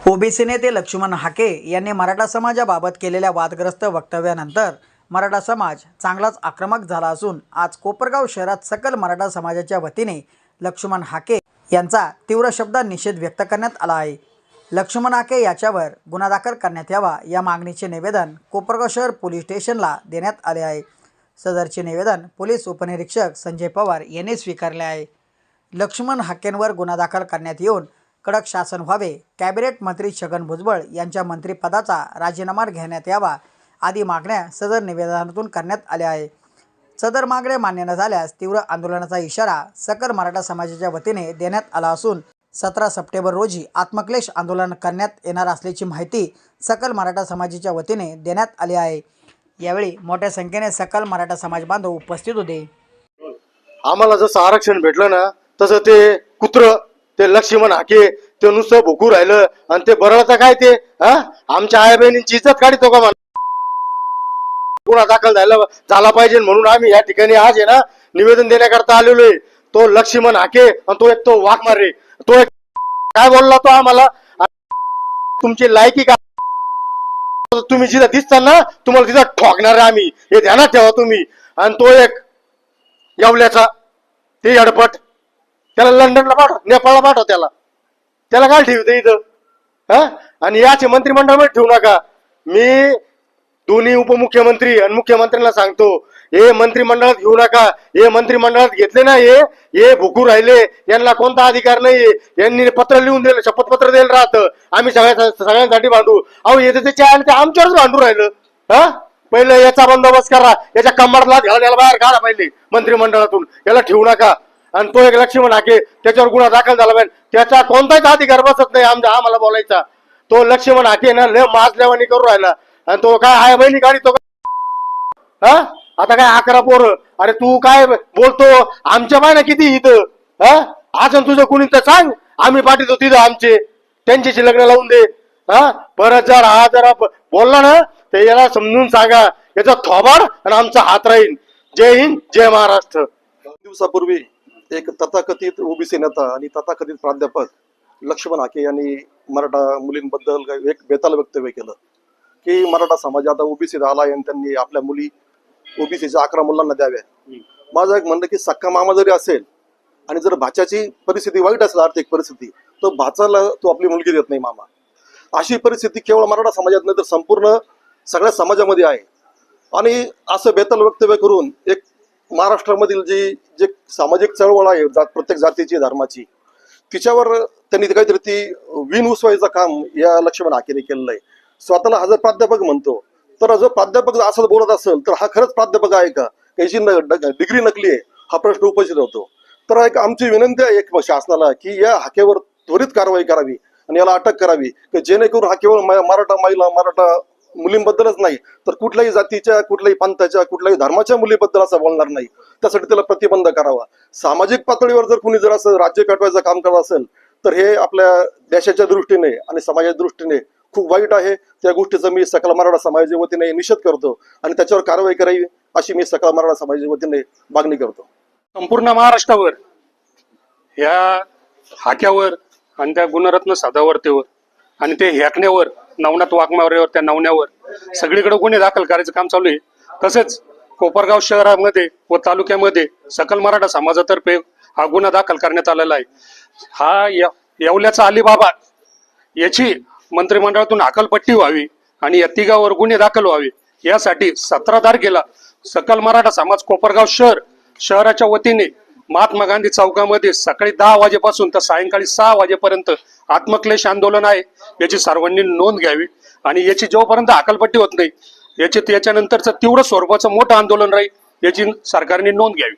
OBC नेते लक्ष्मण हाके यांनी मराठा समाजाबाबत केलेल्या वादग्रस्त वक्तव्यानंतर मराठा समाज चांगलाच आक्रमक झाला असून आज कोपरगाव शहरात सकल मराठा समाजाच्या वतीने लक्ष्मण हाके यांचा तीव्र शब्दात निषेध व्यक्त करण्यात आला आहे। लक्ष्मण हाके याच्यावर गुन्हा दाखल करण्यात यावा या मागणीचे निवेदन कोपरगाव शहर पोलीस स्टेशनला देण्यात आले आहे। सदरचे निवेदन पोलीस उपनिरीक्षक संजय पवार यांनी स्वीकारले आहे। लक्ष्मण हाकेंवर गुन्हा दाखल करण्यात येऊन कडक शासन व्हावे, कॅबिनेट मंत्री छगन भुजबळ यांच्या मंत्रिपदाचा राजीनामा घेण्यात यावा आदी मागण्या सदर निवेदनातून करण्यात आल्या आहे। सदर मागण्या मान्य न झाल्यास तीव्र आंदोलनाचा इशारा सकल मराठा समाजाच्या वतीने देण्यात आला असून 17 सप्टेंबर रोजी आत्मक्लेश आंदोलन करण्यात येणार असल्याची माहिती सकल मराठा समाजाच्या वतीने देण्यात आली आहे। यावेळी मोठ्या संख्येने सकल मराठा समाज बांधव उपस्थित होते। आम्हाला जसं आरक्षण भेटलं ना तसं ते कुत्र ते लक्ष्मण हाके ते नुसतं भुकू राहिलं आणि ते बरळचं काय ते आमच्या आई बहिणींची इज्जत काढतो का? मला गुन्हा दाखल झाला पाहिजे म्हणून आम्ही या ठिकाणी आज आहे ना निवेदन देण्याकरता आलेलो आहे। तो लक्ष्मण हाके आणि तो एक तो वाघ मारे तो एक काय बोलला तो आम्हाला, तुमची लायकी का? तुम्ही जिथं दिसताना तुम्हाला तिथं ठोकणार आम्ही, हे ध्यानात ठेवा तुम्ही। आणि तो एक येवल्याचा ते अडपट त्याला लंडनला पाठव, नेपाळला पाठव, त्याला काय ठेवते इथं आणि याचे मंत्रिमंडळामध्ये ठेवू नका। मी दोन्ही उपमुख्यमंत्री आणि मुख्यमंत्र्यांना सांगतो, हे मंत्रिमंडळात घेऊ नका। हे मंत्रिमंडळात घेतले ना हे भुकू राहिले, यांना कोणता अधिकार नाहीये। यांनी पत्र लिहून दिलं, शपथपत्र द्यायला राहतं, आम्ही सगळ्यांसाठी भांडू। अहो येते त्याच्या ते आमच्यावरच भांडू राहिलं। पहिले याचा बंदोबस्त करा, याच्या कंबरला याला बाहेर काढा पहिले मंत्रिमंडळातून, याला ठेवू नका। आणि तो एक लक्ष्मण हाके त्याच्यावर गुन्हा दाखल झाला पाहिजे, त्याचा कोणताच अधिकार बसत नाही आम्हाला बोलायचा। तो लक्ष्मण हाके ना लय माजल्यावानी करू राहिला आणि तो काय आहे बहिणी गाडी तो आता काय 11 पोरं, अरे तू काय बोलतो? आमच्या बाय ना किती इथं आज तुझं कुणी तर सांग, आम्ही पाठवतो तिथं आमचे त्यांच्याशी लग्न लावून दे। परत जर बोलला ना तर याला समजून सांगा, याचा थोबाड आणि आमचा हात राहील। जय हिंद, जय महाराष्ट्र। 2 दिवसापूर्वी एक तथाकथित ओबीसी नेता आणि तथाकथित प्राध्यापक लक्ष्मण हाके यांनी मराठा मुलींबद्दल एक बेताल वक्तव्य केलं की मराठा समाज आता ओबीसी आला आणि त्यांनी आपल्या मुली ओबीसीच्या 11 मुलांना द्याव्या। माझं एक म्हणणं की सक्का मामा जरी असेल आणि जर भाच्याची परिस्थिती वाईट असेल, आर्थिक परिस्थिती, तर भाचाला तो आपली मुलगी देत नाही मामा। अशी परिस्थिती केवळ मराठा समाजात नाही तर संपूर्ण सगळ्या समाजामध्ये आहे। आणि असं बेताल वक्तव्य करून एक महाराष्ट्रामधील जे सामाजिक चळवळ आहे प्रत्येक जातीची धर्माची, तिच्यावर त्यांनी काहीतरी ती विन उसवायचं काम या लक्ष्मण हाकेने केलेलं आहे। स्वतःला हा जर प्राध्यापक म्हणतो, तर जर प्राध्यापक असं बोलत असेल तर हा खरंच प्राध्यापक आहे का? याची डिग्री नकली आहे हा प्रश्न उपस्थित होतो। तर एक आमची विनंती आहे एक शासनाला की या हाकेवर त्वरित कारवाई करावी आणि याला अटक करावी, की जेणेकरून हा केवळ मराठा महिला मराठा मुलींबद्दलच नाही तर कुठल्याही जातीच्या, कुठल्याही पंथाच्या, कुठल्याही धर्माच्या मुलीबद्दल असं बोलणार नाही। त्यासाठी त्याला प्रतिबंध करावा। सामाजिक पातळीवर जर कुणी जर असं राज्य पेटवायचं काम करत असेल तर हे आपल्या देशाच्या दृष्टीने आणि समाजाच्या दृष्टीने खूप वाईट आहे। त्या गोष्टीचा मी सकल मराठा समाजाच्या वतीने निषेध करतो आणि त्याच्यावर कारवाई करावी अशी मी सकल मराठा समाजाच्या वतीने मागणी करतो। संपूर्ण महाराष्ट्रावर या हाक्यावर आणि त्या गुणरत्न सदावर्तेवर आणि ते हेकण्यावर, नवनाथ वाघमारेवर, त्या नवण्यावर सगळीकडे गुन्हे दाखल करायचं काम चालू आहे। तसेच कोपरगाव शहरामध्ये व तालुक्यामध्ये सकल मराठा समाजातर्फे हा गुन्हा दाखल करण्यात आलेला आहे। हा येवल्याचा अलीबाबा याची मंत्रिमंडळातून हकालपट्टी व्हावी आणि या तिघावर गुन्हे दाखल व्हावे यासाठी 17 तारखेला सकल मराठा समाज कोपरगाव शहराच्या वतीने महात्मा गांधी चौकामध्ये सकाळी 10 वाजेपासून तर सायंकाळी 6 वाजेपर्यंत आत्मक्लेश आंदोलन आहे। याची सर्वांनी नोंद घ्यावी आणि याची जोपर्यंत हकालपट्टी होत नाही याच्यानंतरचं तीव्र स्वरूपाचं मोठं आंदोलन राहील, याची सरकारने नोंद घ्यावी।